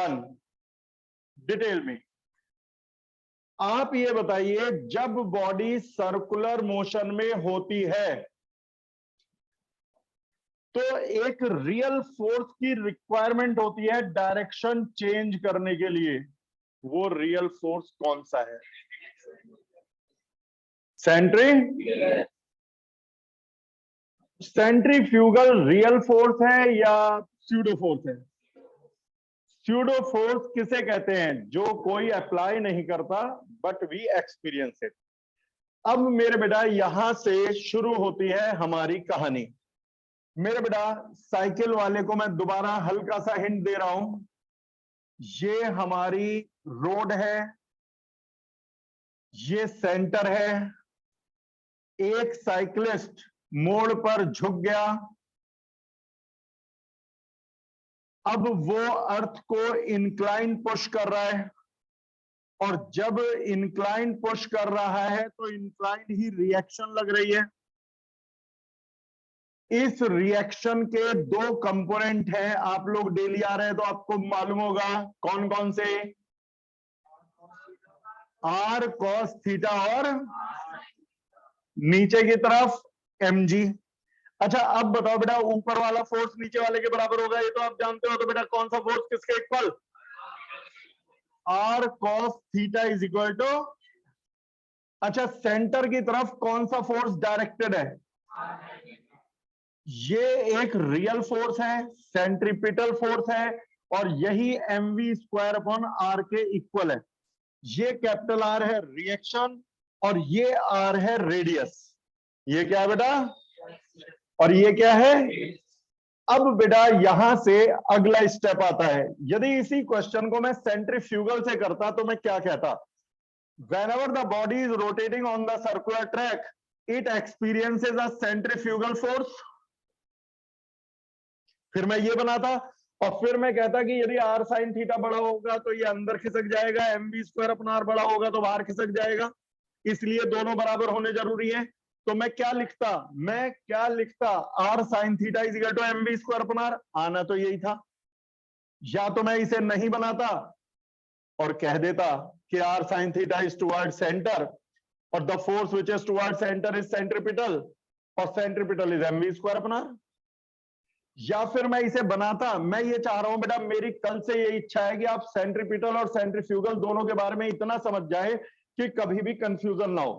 Done, detail में आप ये बताइए, जब बॉडी सर्कुलर मोशन में होती है तो एक रियल फोर्स की रिक्वायरमेंट होती है डायरेक्शन चेंज करने के लिए। वो रियल फोर्स कौन सा है? सेंट्रीफ्यूगल रियल फोर्स है या स्यूडो फोर्स है? स्यूडो फोर्स किसे कहते हैं? जो कोई अप्लाई नहीं करता बट वी एक्सपीरियंस इट। अब मेरे बेटा यहां से शुरू होती है हमारी कहानी। मेरे बेटा साइकिल वाले को मैं दोबारा हल्का सा हिंट दे रहा हूं। ये हमारी रोड है, ये सेंटर है, एक साइकिलिस्ट मोड़ पर झुक गया, अब वो अर्थ को इंक्लाइन पुश कर रहा है, और जब इंक्लाइन पुश कर रहा है तो इंक्लाइन ही रिएक्शन लग रही है। इस रिएक्शन के दो कंपोनेंट हैं, आप लोग डेली आ रहे हैं तो आपको मालूम होगा कौन कौन से, आर कॉस थीटा और नीचे की तरफ mg। अच्छा अब बताओ बेटा, ऊपर वाला फोर्स नीचे वाले के बराबर होगा, ये तो आप जानते हो, तो बेटा कौन सा फोर्स किसके equal? R cos theta is equal to, अच्छा सेंटर की तरफ कौन सा फोर्स डायरेक्टेड है? ये एक रियल फोर्स है, सेंट्रीपिटल फोर्स है, और यही mv स्क्वायर अपॉन आर के इक्वल है। ये कैपिटल आर है रिएक्शन, और ये आर है रेडियस। ये क्या है बेटा? और ये क्या है? अब बेटा यहां से अगला स्टेप आता है। यदि इसी क्वेश्चन को मैं सेंट्रीफ्यूगल से करता तो मैं क्या कहता? whenever the body is rotating on the circular track it experiences a centrifugal force। फिर मैं ये बनाता, और फिर मैं कहता कि यदि आर साइन थीटा बड़ा होगा तो ये अंदर खिसक जाएगा, mv स्क्वायर अपना आर बड़ा होगा तो बाहर खिसक जाएगा, इसलिए दोनों बराबर होने जरूरी है। तो मैं क्या लिखता? R sine theta is equal to mv square अपना आर। आना तो यही था। या तो मैं इसे नहीं बनाता और कह देता कि R sine theta is toward centre, और the force which is toward centre is centripetal, और सेंट्रीपिटल इज mv स्क्वायर अपना आर। या फिर मैं इसे बनाता, मैं ये चाह रहा हूं बेटा, मेरी कल से ये इच्छा है कि आप सेंट्रीपिटल और सेंट्रीफ्यूगल दोनों के बारे में इतना समझ जाए कि कभी भी कंफ्यूजन ना हो।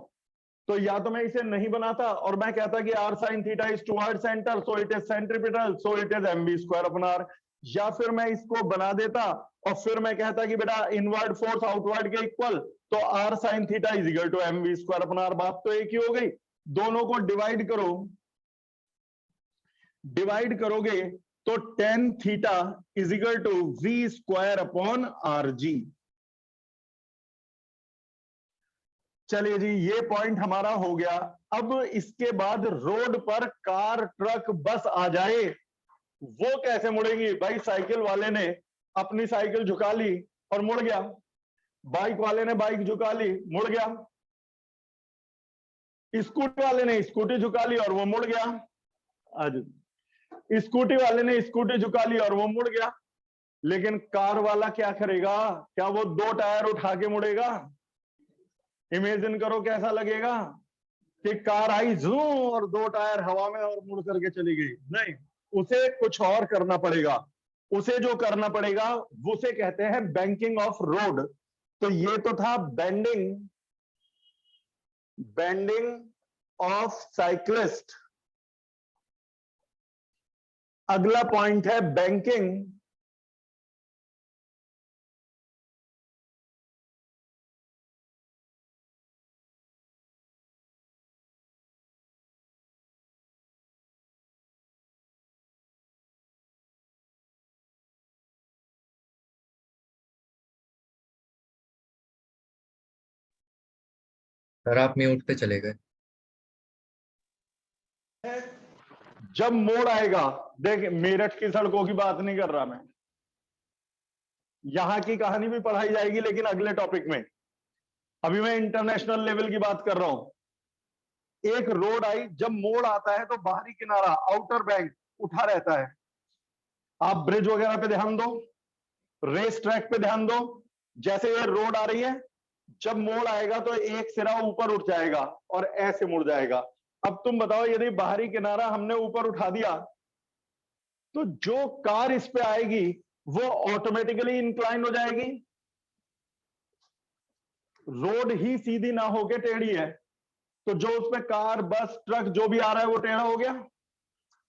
तो या तो मैं इसे नहीं बनाता और मैं कहता कि R sine theta is toward centre so it is centripetal so it is mv square upon R. या फिर मैं इसको बना देता और फिर मैं कहता कि बेटा इनवर्ड फोर्स आउटवर्ड के इक्वल, तो R sine theta is equal to mv square upon R. बात तो एक ही हो गई। दोनों को डिवाइड करो, डिवाइड करोगे तो tan theta is equal to v square upon R G. चलिए जी, ये पॉइंट हमारा हो गया। अब इसके बाद रोड पर कार ट्रक बस आ जाए, वो कैसे मुड़ेंगी? भाई साइकिल वाले ने अपनी साइकिल झुका ली और मुड़ गया, बाइक वाले ने बाइक झुका ली मुड़ गया, स्कूटी वाले ने स्कूटी झुका ली और वो मुड़ गया। आज स्कूटी वाले ने स्कूटी झुका ली और वो मुड़ गया, लेकिन कार वाला क्या करेगा? क्या वो दो टायर उठा के मुड़ेगा? इमेजिन करो कैसा लगेगा कि कार आई जू और दो टायर हवा में और मुड़ करके चली गई। नहीं, उसे कुछ और करना पड़ेगा। उसे जो करना पड़ेगा उसे कहते हैं बैंकिंग ऑफ रोड। तो ये तो था बेंडिंग, बेंडिंग ऑफ साइक्लिस्ट। अगला पॉइंट है बैंकिंग सर आप म्यूट पे चले गए। जब मोड़ आएगा। देख, मेरठ की सड़कों की बात नहीं कर रहा मैं, यहां की कहानी भी पढ़ाई जाएगी लेकिन अगले टॉपिक में। अभी मैं इंटरनेशनल लेवल की बात कर रहा हूं। एक रोड आई, जब मोड़ आता है तो बाहरी किनारा आउटर बैंक उठा रहता है। आप ब्रिज वगैरह पे ध्यान दो, रेस ट्रैक पे ध्यान दो, जैसे ये रोड आ रही है, जब मोड़ आएगा तो एक सिरा ऊपर उठ जाएगा और ऐसे मुड़ जाएगा। अब तुम बताओ, यदि बाहरी किनारा हमने ऊपर उठा दिया तो जो कार इस पे आएगी वो ऑटोमेटिकली इंक्लाइन हो जाएगी। रोड ही सीधी ना होके टेढ़ी है, तो जो उसमें कार बस ट्रक जो भी आ रहा है वो टेढ़ा हो गया।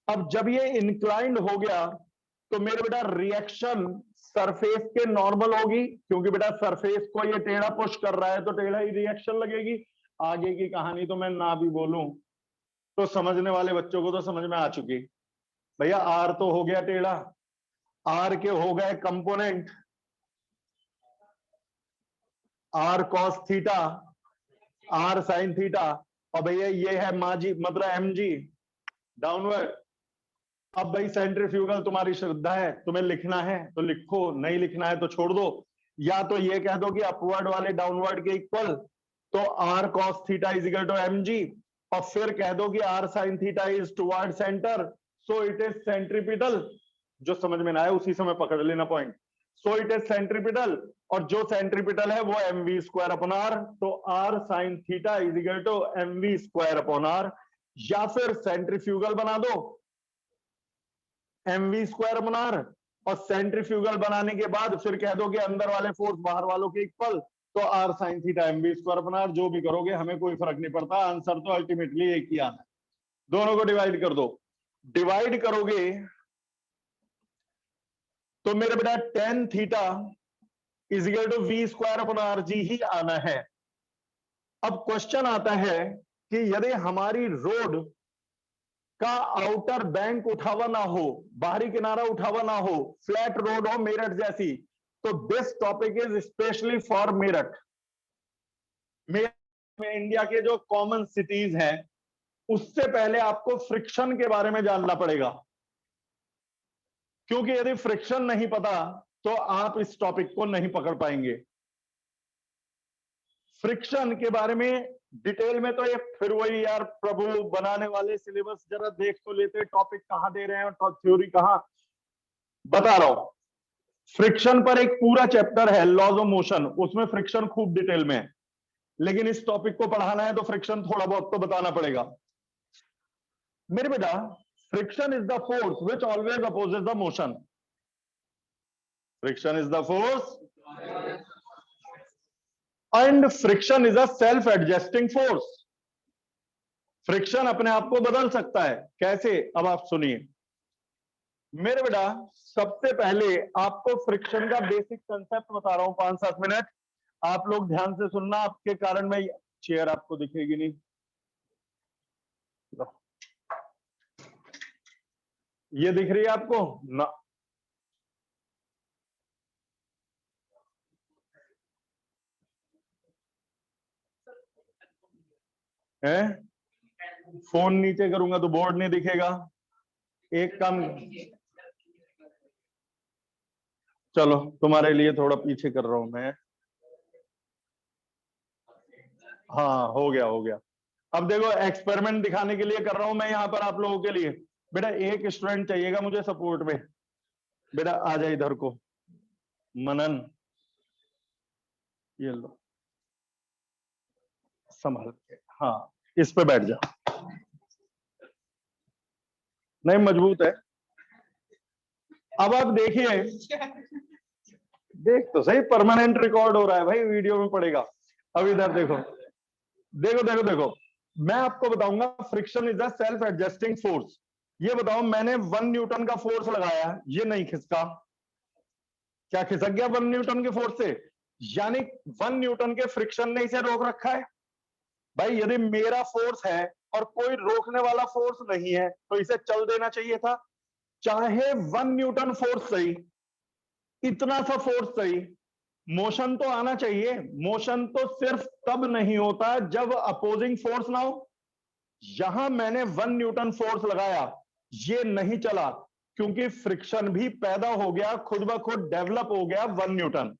अब जब ये इंक्लाइंड हो गया तो मेरे बेटा रिएक्शन सरफेस के नॉर्मल होगी, क्योंकि बेटा सरफेस को ये टेढ़ा पुश कर रहा है तो टेढ़ा ही रिएक्शन लगेगी। आगे की कहानी तो मैं ना भी बोलूं तो समझने वाले बच्चों को तो समझ में आ चुकी। भैया आर तो हो गया टेढ़ा, आर के हो गए component, R cos theta, R sine theta, और भैया ये है माजी मतलब एम जी डाउनवर्ड। अब भाई सेंट्रीफ्यूगल तुम्हारी श्रद्धा है, तुम्हें लिखना है तो लिखो, नहीं लिखना है तो छोड़ दो। या तो ये कह दो कि अपवर्ड वाले डाउनवर्ड के इक्वल, तो R cos theta is equal to M G, और फिर कह दो कि R sine theta is toward centre, so it is centripetal. जो समझ में ना आए उसी समय पकड़ लेना point. So it is centripetal, और जो सेंट्रीपिटल है वो M V square upon R, तो R sine theta is equal to M V square upon R. या फिर सेंट्रीफ्यूगल बना दो M V square upon are, और सेंट्रीफ्यूगल बनाने के बाद फिर कह दो कि अंदर वाले फोर्स बाहर वालों के इक्वल, तो R sine theta M V square upon R. जो भी करोगे हमें कोई फर्क नहीं पड़ता, आंसर तो अल्टीमेटली एक ही आना है। दोनों को डिवाइड कर दो, डिवाइड करोगे तो मेरे बेटा tan theta is equal to V square upon R G ही आना है। अब क्वेश्चन आता है कि यदि हमारी रोड का आउटर बैंक उठावा ना हो, बाहरी किनारा उठावा ना हो, फ्लैट रोड हो मेरठ जैसी, तो this topic is specially for Meerut. में इंडिया के जो कॉमन सिटीज हैं उससे पहले आपको फ्रिक्शन के बारे में जानना पड़ेगा, क्योंकि यदि फ्रिक्शन नहीं पता तो आप इस टॉपिक को नहीं पकड़ पाएंगे। फ्रिक्शन के बारे में डिटेल में तो ये फिर वही यार प्रभु बनाने वाले सिलेबस जरा देख तो लेते, टॉपिक कहां दे रहे हैं और थ्योरी कहां। बता रहा हूं, फ्रिक्शन पर एक पूरा चैप्टर है लॉज ऑफ मोशन, उसमें फ्रिक्शन खूब डिटेल में है, लेकिन इस टॉपिक को पढ़ाना है तो फ्रिक्शन थोड़ा बहुत तो बताना पड़ेगा। मेरे बेटा friction is the force which always opposes the motion. Friction is the force and friction is a self adjusting force. Friction अपने आप को बदल सकता है, कैसे? अब आप सुनिए मेरे बेटा, सबसे पहले आपको फ्रिक्शन का बेसिक कंसेप्ट बता रहा हूं, 5-7 मिनट आप लोग ध्यान से सुनना, आपके कारण में चेयर आपको दिखेगी नहीं। ये दिख रही है आपको ना? है फोन नीचे करूंगा तो बोर्ड नहीं दिखेगा। एक काम, चलो तुम्हारे लिए थोड़ा पीछे कर रहा हूं मैं। हाँ हो गया हो गया। अब देखो एक्सपेरिमेंट दिखाने के लिए कर रहा हूं मैं यहां पर आप लोगों के लिए। बेटा एक स्टूडेंट चाहिएगा मुझे सपोर्ट में, बेटा आ जाए इधर को। मनन ये लो संभाल के, हाँ इस पे बैठ जा। नहीं मजबूत है। अब आप देखिए, देख तो सही, परमानेंट रिकॉर्ड हो रहा है भाई, वीडियो में पड़ेगा। अब इधर देखो देखो देखो देखो, मैं आपको बताऊंगा friction is a self adjusting force. ये बताओ मैंने 1 न्यूटन का फोर्स लगाया, ये नहीं खिसका, क्या खिसक गया 1 न्यूटन के फोर्स से? यानी 1 न्यूटन के फ्रिक्शन ने इसे रोक रखा है। भाई यदि मेरा फोर्स है और कोई रोकने वाला फोर्स नहीं है तो इसे चल देना चाहिए था, चाहे 1 न्यूटन फोर्स सही, इतना सा फोर्स सही, मोशन तो आना चाहिए। मोशन तो सिर्फ तब नहीं होता जब अपोजिंग फोर्स ना हो। यहां मैंने 1 न्यूटन फोर्स लगाया, ये नहीं चला, क्योंकि फ्रिक्शन भी पैदा हो गया, खुद ब खुद डेवलप हो गया 1 न्यूटन।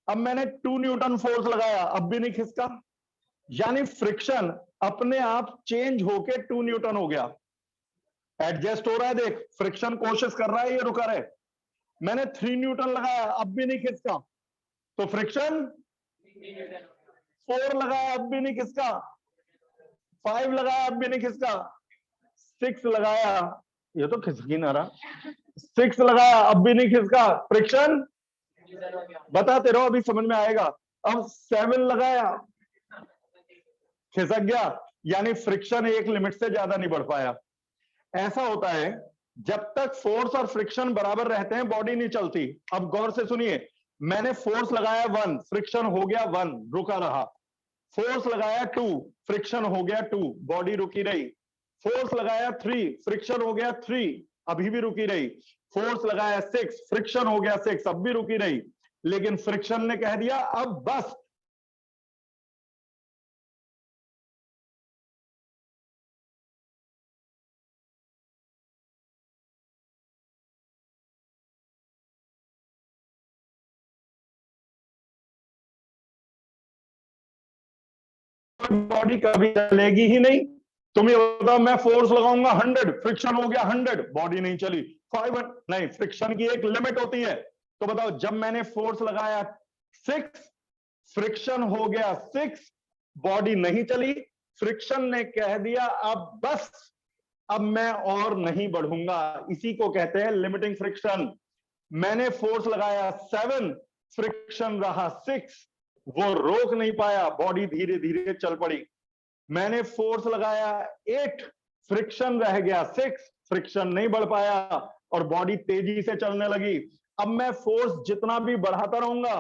अब मैंने 2 न्यूटन फोर्स लगाया, अब भी नहीं खिसका, यानी फ्रिक्शन अपने आप चेंज होके 2 न्यूटन हो गया। एडजस्ट हो रहा है, देख फ्रिक्शन कोशिश कर रहा है, ये रुका रहे। मैंने 3 न्यूटन लगाया, अब भी नहीं खिसका, तो फ्रिक्शन 4 लगाया, अब भी नहीं खिसका, 5 लगाया, अब भी नहीं खिसका, 6 लगाया, ये तो खिसक ही ना रहा, 6 लगाया, अब भी नहीं खिसका, फ्रिक्शन, बताते रहो अभी समझ में आएगा। अब 7 लगाया, खिसक गया, यानी फ्रिक्शन एक लिमिट से ज्यादा नहीं बढ़ पाया। ऐसा होता है जब तक फोर्स और फ्रिक्शन बराबर रहते हैं बॉडी नहीं चलती। अब गौर से सुनिए, मैंने फोर्स लगाया 1, फ्रिक्शन हो गया 1, रुका रहा, फोर्स लगाया 2, फ्रिक्शन हो गया 2, बॉडी रुकी रही, फोर्स लगाया 3, फ्रिक्शन हो गया 3, अभी भी रुकी रही, फोर्स लगाया 6, फ्रिक्शन हो गया 6, अब भी रुकी रही, लेकिन फ्रिक्शन ने कह दिया अब बस। बॉडी कभी चलेगी ही नहीं। तुम ये बताओ, मैं फोर्स लगाऊंगा 100, फ्रिक्शन हो गया 100, बॉडी नहीं चली, 500 नहीं, फ्रिक्शन की एक लिमिट होती है। तो बताओ, जब मैंने फोर्स लगाया 6, फ्रिक्शन हो गया 6, बॉडी नहीं चली, फ्रिक्शन ने कह दिया अब बस, अब मैं और नहीं बढ़ूंगा, इसी को कहते हैं लिमिटिंग फ्रिक्शन। मैंने फोर्स लगाया 7, फ्रिक्शन रहा 6, वो रोक नहीं पाया, बॉडी धीरे धीरे चल पड़ी। मैंने फोर्स लगाया 8, फ्रिक्शन रह गया 6, फ्रिक्शन नहीं बढ़ पाया और बॉडी तेजी से चलने लगी। अब मैं फोर्स जितना भी बढ़ाता रहूंगा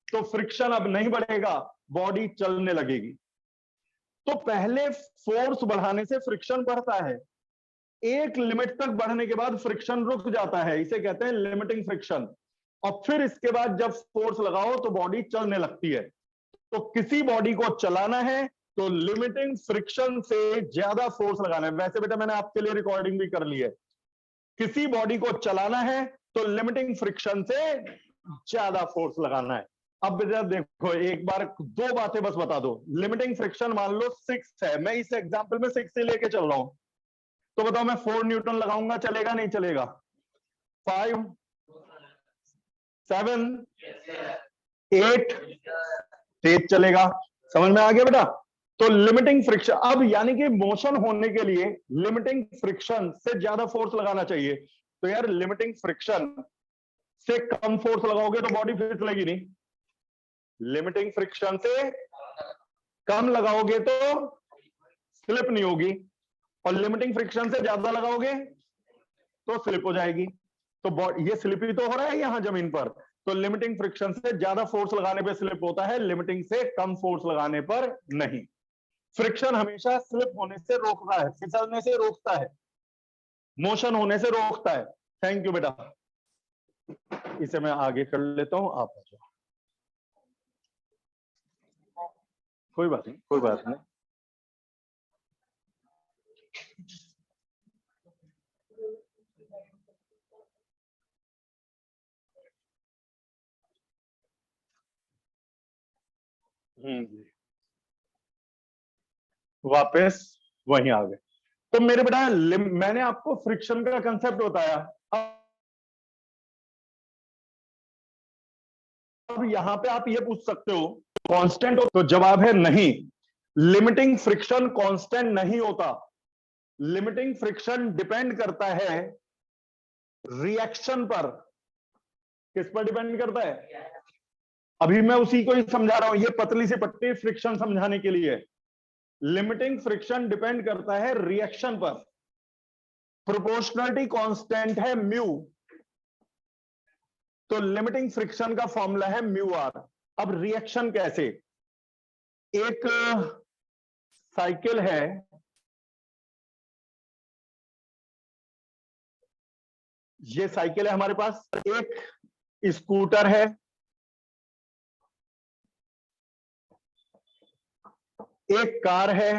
तो फ्रिक्शन अब नहीं बढ़ेगा, बॉडी चलने लगेगी। तो पहले फोर्स बढ़ाने से फ्रिक्शन बढ़ता है, एक लिमिट तक बढ़ने के बाद फ्रिक्शन रुक जाता है, इसे कहते हैं लिमिटिंग फ्रिक्शन। और फिर इसके बाद जब फोर्स लगाओ तो बॉडी चलने लगती है। तो किसी बॉडी को चलाना है तो लिमिटिंग फ्रिक्शन से ज्यादा फोर्स लगाना है। वैसे बेटा मैंने आपके लिए रिकॉर्डिंग भी कर ली है। किसी बॉडी को चलाना है तो लिमिटिंग फ्रिक्शन से ज्यादा फोर्स लगाना है। अब बेटा देखो, एक बार 2 बातें बस बता दो। लिमिटिंग फ्रिक्शन मान लो 6 है, मैं इस एग्जांपल में 6 से लेके चल रहा हूं, तो बताओ मैं 4 न्यूटन लगाऊंगा, चलेगा नहीं चलेगा? 5, 7, 8, तेज चलेगा। समझ में आ गया बेटा? तो लिमिटिंग फ्रिक्शन, अब यानी कि मोशन होने के लिए लिमिटिंग फ्रिक्शन से ज्यादा फोर्स लगाना चाहिए। तो यार लिमिटिंग फ्रिक्शन से कम फोर्स लगाओगे तो बॉडी फिसलेगी नहीं, लिमिटिंग फ्रिक्शन से कम लगाओगे तो स्लिप नहीं होगी, और लिमिटिंग फ्रिक्शन से ज्यादा लगाओगे तो स्लिप हो जाएगी। तो ये स्लिप ही तो हो रहा है यहां जमीन पर। तो लिमिटिंग फ्रिक्शन से ज्यादा फोर्स लगाने पर स्लिप होता है, लिमिटिंग से कम फोर्स लगाने पर नहीं। फ्रिक्शन हमेशा स्लिप होने से रोकता है, फिसलने से रोकता है, मोशन होने से रोकता है। थैंक यू बेटा, इसे मैं आगे कर लेता हूं, आप आ जाओ। कोई बात नहीं, कोई बात नहीं। वापस वहीं आ गए। तो मेरे बेटा मैंने आपको फ्रिक्शन का कंसेप्ट बताया। अब यहां पे आप ये पूछ सकते हो कांस्टेंट हो, तो जवाब है नहीं। लिमिटिंग फ्रिक्शन कांस्टेंट नहीं होता। लिमिटिंग फ्रिक्शन डिपेंड करता है रिएक्शन पर। किस पर डिपेंड करता है? अभी मैं उसी को ही समझा रहा हूं, ये पतली सी पट्टी फ्रिक्शन समझाने के लिए। लिमिटिंग फ्रिक्शन डिपेंड करता है रिएक्शन पर। प्रोपोर्शनलिटी कांस्टेंट है म्यू, तो लिमिटिंग फ्रिक्शन का फॉर्मूला है म्यू आर। अब रिएक्शन कैसे? एक साइकिल है, ये साइकिल है हमारे पास, एक स्कूटर है, एक कार है,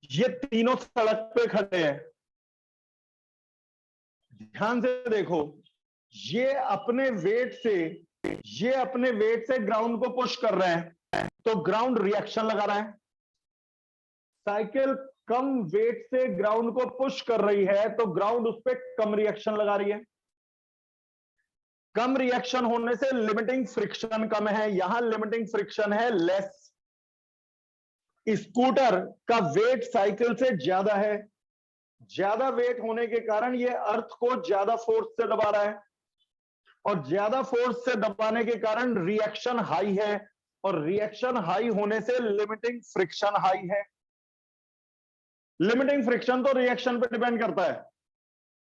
ये तीनों सड़क पे खड़े हैं। ध्यान से देखो, ये अपने वेट से ग्राउंड को पुश कर रहे हैं, तो ग्राउंड रिएक्शन लगा रहा है। साइकिल कम वेट से ग्राउंड को पुश कर रही है तो ग्राउंड उस पर कम रिएक्शन लगा रही है। कम रिएक्शन होने से लिमिटिंग फ्रिक्शन कम है, यहां लिमिटिंग फ्रिक्शन है लेस। स्कूटर का वेट साइकिल से ज्यादा है, ज्यादा वेट होने के कारण ये अर्थ को ज्यादा फोर्स से दबा रहा है, और ज्यादा फोर्स से दबाने के कारण रिएक्शन हाई है, और रिएक्शन हाई होने से लिमिटिंग फ्रिक्शन हाई है। लिमिटिंग फ्रिक्शन तो रिएक्शन पे डिपेंड करता है,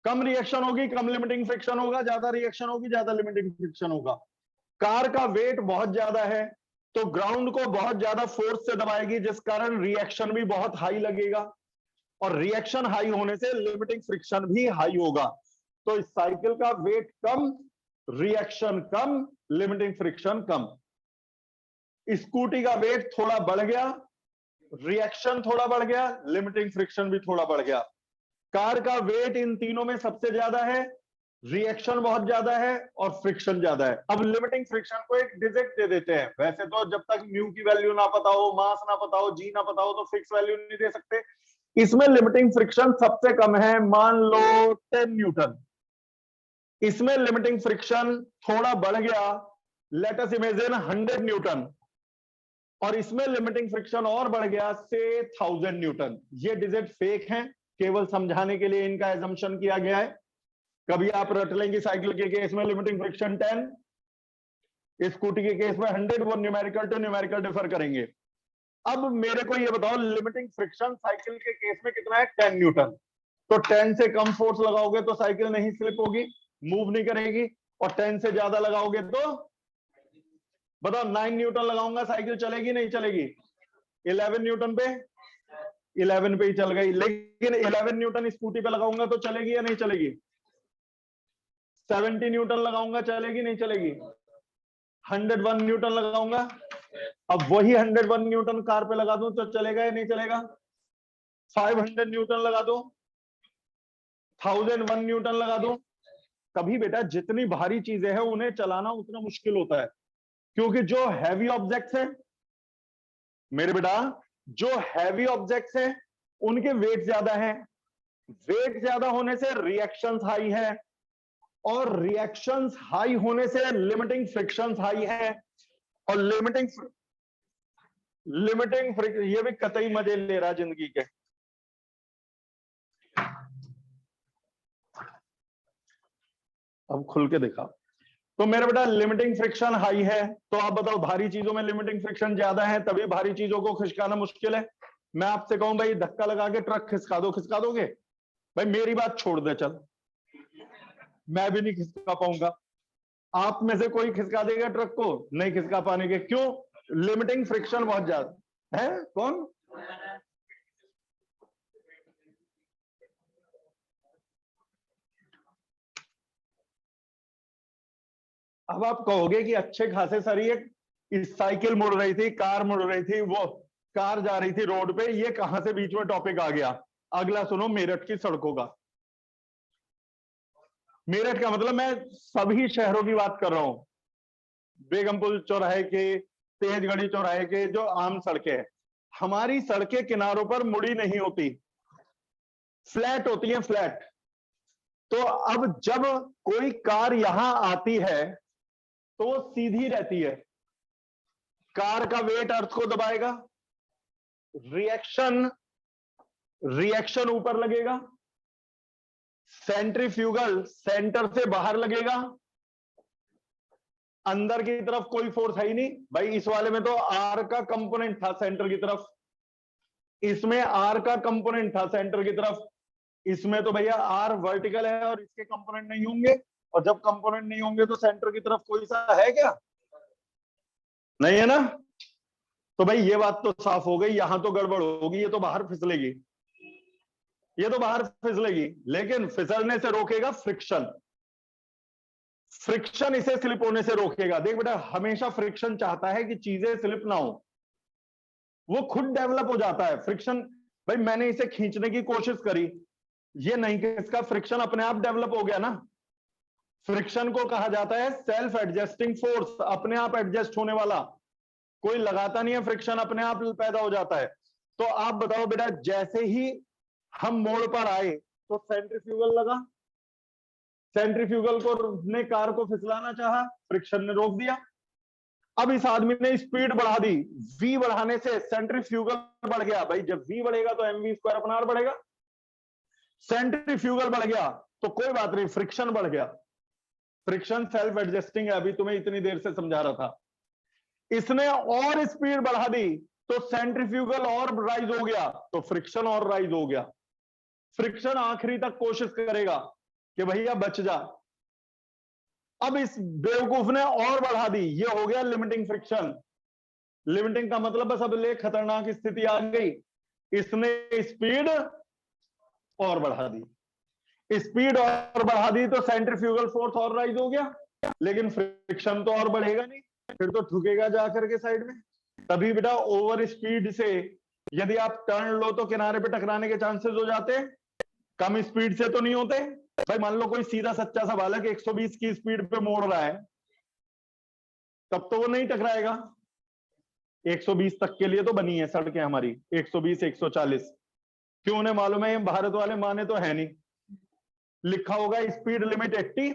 कम रिएक्शन होगी कम लिमिटिंग फ्रिक्शन होगा, ज्यादा रिएक्शन होगी ज्यादा लिमिटिंग फ्रिक्शन होगा। कार का वेट बहुत ज्यादा है तो ग्राउंड को बहुत ज्यादा फोर्स से दबाएगी, जिस कारण रिएक्शन भी बहुत हाई लगेगा, और रिएक्शन हाई होने से लिमिटिंग फ्रिक्शन भी हाई होगा। तो इस साइकिल का वेट कम, रिएक्शन कम, लिमिटिंग फ्रिक्शन कम। स्कूटी का वेट थोड़ा बढ़ गया, रिएक्शन थोड़ा बढ़ गया, लिमिटिंग फ्रिक्शन भी थोड़ा बढ़ गया। कार का वेट इन तीनों में सबसे ज्यादा है, रिएक्शन बहुत ज्यादा है और फ्रिक्शन ज्यादा है। अब लिमिटिंग फ्रिक्शन को एक डिजिट दे देते हैं। वैसे तो जब तक म्यू की वैल्यू ना पता हो, मास ना पता हो, जी ना पता हो, तो फिक्स वैल्यू नहीं दे सकते। इसमें लिमिटिंग फ्रिक्शन सबसे कम है, मान लो 10 न्यूटन। इसमें लिमिटिंग फ्रिक्शन थोड़ा बढ़ गया, लेट अस इमेजिन 100 न्यूटन, और इसमें लिमिटिंग फ्रिक्शन और बढ़ गया से 1000 न्यूटन। ये डिजिट फेक हैं, केवल समझाने के लिए इनका एजम्पशन किया गया है। कभी आप रट लेंगे साइकिल के केस में लिमिटिंग फ्रिक्शन 10, स्कूटी के केस में 100, वो न्यूमेरिकल टू न्यूमेरिकल डिफर करेंगे। अब मेरे को ये बताओ, लिमिटिंग फ्रिक्शन साइकिल के केस में कितना है? 10 न्यूटन। तो 10 से कम फोर्स लगाओगे तो साइकिल नहीं स्लिप होगी, मूव नहीं करेगी, और 10 से ज्यादा लगाओगे तो बताओ, 9 न्यूटन लगाऊंगा साइकिल चलेगी नहीं चलेगी? 11 न्यूटन पे, 11 पे ही चल गई। लेकिन 11 न्यूटन स्कूटी पे लगाऊंगा तो चलेगी या नहीं चलेगी? 70 न्यूटन लगाऊंगा चलेगी नहीं चलेगी? 101 न्यूटन लगाऊंगा, अब वही 101 न्यूटन कार पे लगा दूं तो चलेगा या नहीं चलेगा? 500 न्यूटन लगा दो, 1001 न्यूटन लगा दो। कभी बेटा जितनी भारी चीजें हैं उन्हें चलाना उतना मुश्किल होता है, क्योंकि जो हैवी ऑब्जेक्ट्स हैं मेरे बेटा, जो हैवी ऑब्जेक्ट्स हैं उनके वेट ज्यादा है। वेट ज्यादा होने से रिएक्शंस हाई है, और रिएक्शंस हाई होने से लिमिटिंग फ्रिक्शंस हाई है, और लिमिटिंग फ्रिक्शन, ये भी कतई मजे ले रहा जिंदगी के। अब खुल के देखा तो मेरे बेटा लिमिटिंग फ्रिक्शन हाई है, तो आप बताओ भारी चीजों में लिमिटिंग फ्रिक्शन ज्यादा है, तभी भारी चीजों को खिसकाना मुश्किल है। मैं आपसे कहूं भाई धक्का लगा के ट्रक खिसका दो, खिसका दोगे? भाई मेरी बात छोड़ दे, चल मैं भी नहीं खिसका पाऊंगा। आप में से कोई खिसका देगा ट्रक को? नहीं खिसका पाने के, क्यों? लिमिटिंग फ्रिक्शन बहुत ज्यादा है। कौन? अब आप कहोगे कि अच्छे खासे सर ये साइकिल मुड़ रही थी, कार मुड़ रही थी, वो कार जा रही थी रोड पे, ये कहां से बीच में टॉपिक आ गया? अगला सुनो, मेरठ की सड़कों का। मेरठ का मतलब मैं सभी शहरों की बात कर रहा हूं, बेगमपुर चौराहे के, तेजगढ़ी चौराहे के, जो आम सड़कें हैं। हमारी सड़कें किनारों पर मुड़ी नहीं होती, फ्लैट होती हैं, फ्लैट। तो अब जब कोई कार यहां आती है तो वो सीधी रहती है, कार का वेट अर्थ को दबाएगा, रिएक्शन ऊपर लगेगा, सेंट्रीफ्यूगल सेंटर से बाहर लगेगा, अंदर की तरफ कोई फोर्स है ही नहीं भाई। इस वाले में तो आर का कंपोनेंट था सेंटर की तरफ, इसमें आर का कंपोनेंट था सेंटर की तरफ, इसमें तो भैया आर वर्टिकल है और इसके कंपोनेंट नहीं होंगे, और जब कंपोनेंट नहीं होंगे तो सेंटर की तरफ कोई सा है क्या? नहीं है ना? तो भाई ये बात तो साफ हो गई, यहां तो गड़बड़ होगी, ये तो बाहर फिसलेगी, ये तो बाहर फिसलेगी। लेकिन फिसलने से रोकेगा फ्रिक्शन, फ्रिक्शन इसे स्लिप होने से रोकेगा। देख बेटा, हमेशा फ्रिक्शन चाहता है कि चीजें स्लिप ना हो, वो खुद डेवलप हो जाता है फ्रिक्शन। भाई मैंने इसे खींचने की कोशिश करी, ये नहीं कि इसका फ्रिक्शन अपने आप डेवलप हो गया ना। फ्रिक्शन को कहा जाता है सेल्फ एडजस्टिंग फोर्स, अपने आप एडजस्ट होने वाला। कोई लगाता नहीं है फ्रिक्शन, अपने आप पैदा हो जाता है। तो आप बताओ बेटा, जैसे ही हम मोड़ पर आए तो सेंट्रीफ्यूगल लगा, सेंट्रीफ्यूगल को ने कार को फिसलाना चाहा, फ्रिक्शन ने रोक दिया। अब इस आदमी ने स्पीड बढ़ा दी, v बढ़ाने से सेंट्रीफ्यूगल बढ़ गया। भाई जब v बढ़ेगा तो mv स्क्वायर अपॉन r बढ़ेगा। सेंट्रीफ्यूगल बढ़ गया तो कोई बात नहीं, फ्रिक्शन बढ़ गया। फ्रिक्शन सेल्फ एडजस्टिंग है, अभी तुम्हें इतनी देर से समझा रहा था। इसने और स्पीड बढ़ा दी तो सेंट्रीफ्यूगल और राइज हो गया, तो फ्रिक्शन और राइज हो गया। फ्रिक्शन आखिरी तक कोशिश करेगा कि भैया बच जा। अब इस बेवकूफ ने और बढ़ा दी, ये हो गया लिमिटिंग फ्रिक्शन। लिमिटिंग का मतलब बस अब ले खतरनाक स्थिति आ गई, इसने स्पीड और बढ़ा दी। स्पीड और बढ़ा दी तो सेंट्रीफ्यूगल फोर्स और राइज हो गया, लेकिन फ्रिक्शन तो और बढ़ेगा नहीं, फिर तो ठुकेगा जाकर के साइड में। तभी बेटा ओवर स्पीड से यदि आप टर्न लो तो किनारे पे टकराने के चांसेस हो जाते हैं, कम स्पीड से तो नहीं होते। भाई मान लो कोई सीधा सच्चा सा बालक 120 की स्पीड पे मोड़ रहा है, तब तो वो नहीं टकराएगा। 120 तक के लिए तो बनी है सड़कें हमारी, 120 140। क्यों? उन्हें मालूम है भारत वाले माने तो है नहीं, लिखा होगा स्पीड लिमिट 80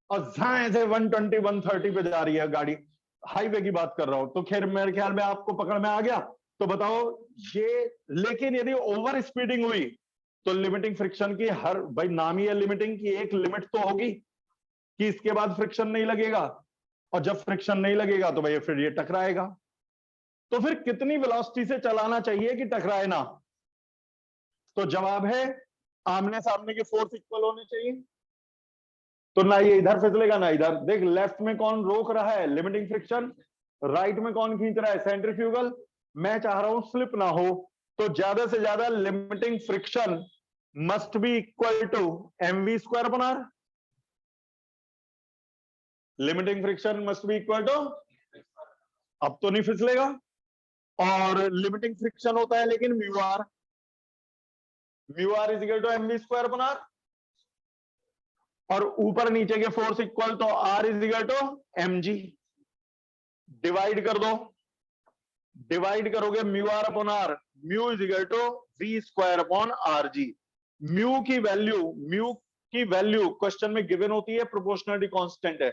और जहां से 120 130 पे जा रही है गाड़ी। हाईवे की बात कर रहा हूं, तो खैर मेरे ख्याल में आपको पकड़ में आ गया। तो बताओ ये, लेकिन यदि ओवर स्पीडिंग हुई तो लिमिटिंग फ्रिक्शन की हर, भाई नाम ही है लिमिटिंग की, एक लिमिट तो होगी कि इसके बाद फ्रिक्शन नहीं लगेगा, और जब फ्रिक्शन नहीं लगेगा तो भाई फिर ये टकराएगा। तो फिर कितनी वेलोसिटी से चलाना चाहिए कि टकराए ना? तो जवाब है आमने सामने के फोर्स इक्वल होने चाहिए, तो ना ये इधर फिसलेगा ना इधर। देख लेफ्ट में कौन रोक रहा है? Limiting friction. राइट में कौन खींच रहा है? सेंट्रीफ्यूगल। मैं चाह रहा हूं स्लिप ना हो, तो ज्यादा से ज्यादा limiting friction must be equal to mv square upon r। Limiting friction must be equal to, अब तो नहीं फिसलेगा, और लिमिटिंग फ्रिक्शन होता है लेकिन mu R is equal to mv square upon r, और ऊपर नीचे के फोर्स इक्वल तो r is equal to mg। Divide कर दो, डिवाइड करोगे mu R upon R, mu is equal to v square upon R G. Mu की value question में गिवन होती है, प्रोपोर्शनलिटी कांस्टेंट है।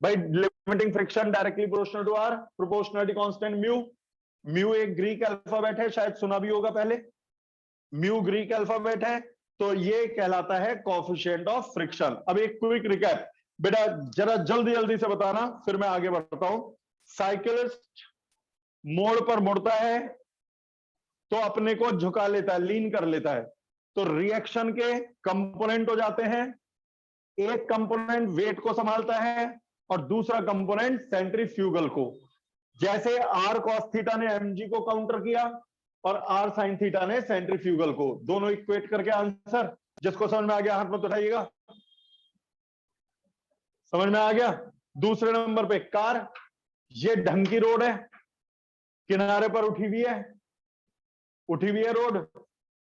भाई limiting friction directly proportional to R, proportionality constant mu. Mu एक ग्रीक अल्फाबेट है, शायद सुना भी होगा पहले। म्यू ग्रीक अल्फाबेट है, तो ये कहलाता है कोएफिशिएंट ऑफ फ्रिक्शन। अब एक क्विक रिकैप बेटा, जरा जल्दी जल्दी से बताना, फिर मैं आगे बढ़ता हूं। साइकिलिस्ट मोड़ पर मुड़ता है तो अपने को झुका लेता है, लीन कर लेता है, तो रिएक्शन के कंपोनेंट हो जाते हैं। एक कंपोनेंट वेट को संभालता है और दूसरा कंपोनेंट सेंट्रीफ्यूगल को। जैसे आर कॉस थीटा ने mg को काउंटर किया और आर साइन थीटा ने सेंट्रीफ्यूगल को, दोनों इक्वेट करके आंसर। जिसको समझ में आ गया हाथ मत उठाइएगा। समझ में आ गया? दूसरे नंबर पे कार, ये ढंग की रोड है, किनारे पर उठी हुई है रोड,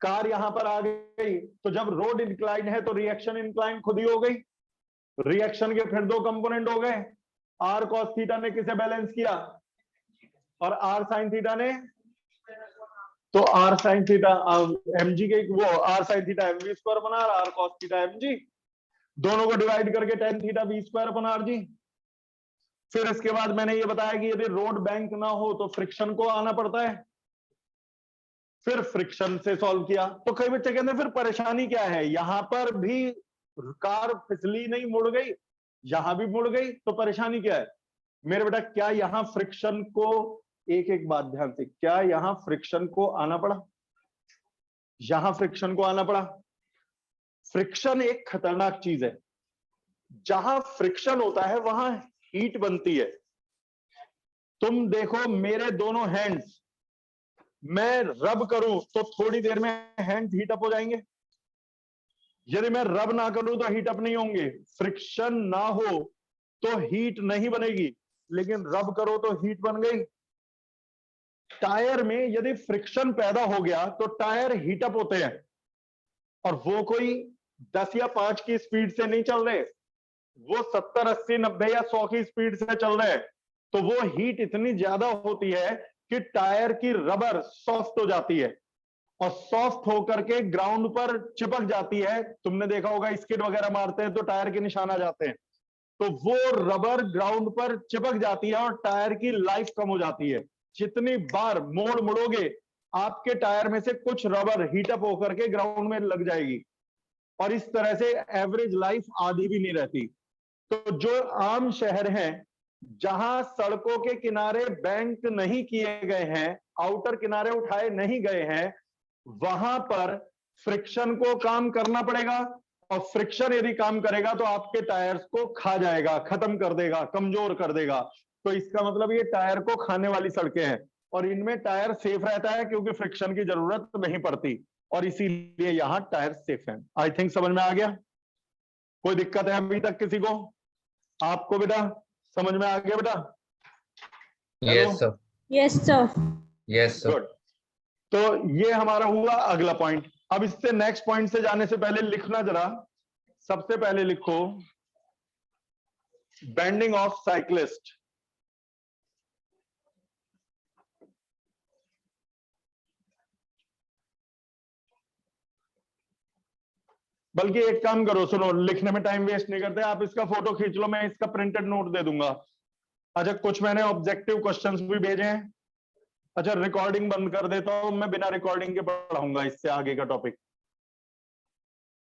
कार यहां पर आ गई, तो जब रोड इंक्लाइन है तो रिएक्शन इंक्लाइन खुद ही हो गई। रिएक्शन के फिर दो कंपोनेंट हो गए, आर कॉस थीटा ने किसे बैलेंस किया और आर साइन थीटा ने, तो आर साइन थीटा mg के वो R sine theta mv square बना, आर कॉस थीटा mg, दोनों को डिवाइड करके tan theta v square upon rg। फिर इसके बाद मैंने ये बताया कि यदि रोड बैंक ना हो तो फ्रिक्शन को आना पड़ता है, फिर फ्रिक्शन से सॉल्व किया। तो कई बच्चे कहते हैं फिर परेशानी क्या है, यहां पर भी कार फिसली नहीं, मुड़ गई, यहां भी मुड़ गई, तो परेशानी क्या है? मेरे बेटा क्या यहां फ्रिक्शन को, एक एक बात ध्यान से, क्या यहां फ्रिक्शन को आना पड़ा? यहां फ्रिक्शन को आना पड़ा। फ्रिक्शन एक खतरनाक चीज है, जहां फ्रिक्शन होता है वहां हीट बनती है। तुम देखो मेरे दोनों हैंड्स, मैं रब करूं तो थोड़ी देर में हैंड हीट अप हो जाएंगे, यदि मैं रब ना करूं तो हीट अप नहीं होंगे। फ्रिक्शन ना हो तो हीट नहीं बनेगी, लेकिन रब करो तो हीट बन गई। टायर में यदि फ्रिक्शन पैदा हो गया तो टायर हीट अप होते हैं, और वो कोई 10 या 5 की स्पीड से नहीं चल रहे, वो 70 80 90 या 100 की स्पीड से चल रहे हैं, तो वो हीट इतनी ज्यादा होती है कि टायर की रबर सॉफ्ट हो जाती है और सॉफ्ट होकर के ग्राउंड पर चिपक जाती है। तुमने देखा होगा स्किड वगैरह मारते हैं तो टायर के निशान आ जाते हैं, तो वो रबर ग्राउंड पर चिपक जाती है और टायर की लाइफ कम हो जाती है। जितनी बार मोड़ मुड़ोगे आपके टायर में से कुछ रबर हीटअप होकर के ग्राउंड में लग जाएगी और इस तरह से एवरेज लाइफ आधी भी नहीं रहती। तो जो आम शहर हैं जहां सड़कों के किनारे बैंक नहीं किए गए हैं, आउटर किनारे उठाए नहीं गए हैं, वहां पर फ्रिक्शन को काम करना पड़ेगा और फ्रिक्शन यदि काम करेगा तो आपके टायर्स को खा जाएगा, खत्म कर देगा, कमजोर कर देगा। तो इसका मतलब ये टायर को खाने वाली सड़कें हैं और इनमें टायर सेफ रहता है क्योंकि फ्रिक्शन की जरूरत नहीं पड़ती और इसीलिए यहां टायर सेफ है। आई थिंक समझ में आ गया? कोई दिक्कत है अभी तक किसी को? आपको बेटा समझ में आ गया बेटा? Yes sir. Yes sir. Yes sir. Good. तो ये हमारा हुआ अगला पॉइंट। अब इससे नेक्स्ट पॉइंट से जाने से पहले लिखना जरा, सबसे पहले लिखो बेंडिंग ऑफ साइक्लिस्ट। बल्कि एक काम करो, सुनो, लिखने में टाइम वेस्ट नहीं करते, आप इसका फोटो खींच लो, मैं इसका प्रिंटेड नोट दे दूंगा। अच्छा, कुछ मैंने ऑब्जेक्टिव क्वेश्चंस भी भेजे हैं। अच्छा, रिकॉर्डिंग बंद कर देता हूं, मैं बिना रिकॉर्डिंग के पढ़ाऊंगा इससे आगे का टॉपिक।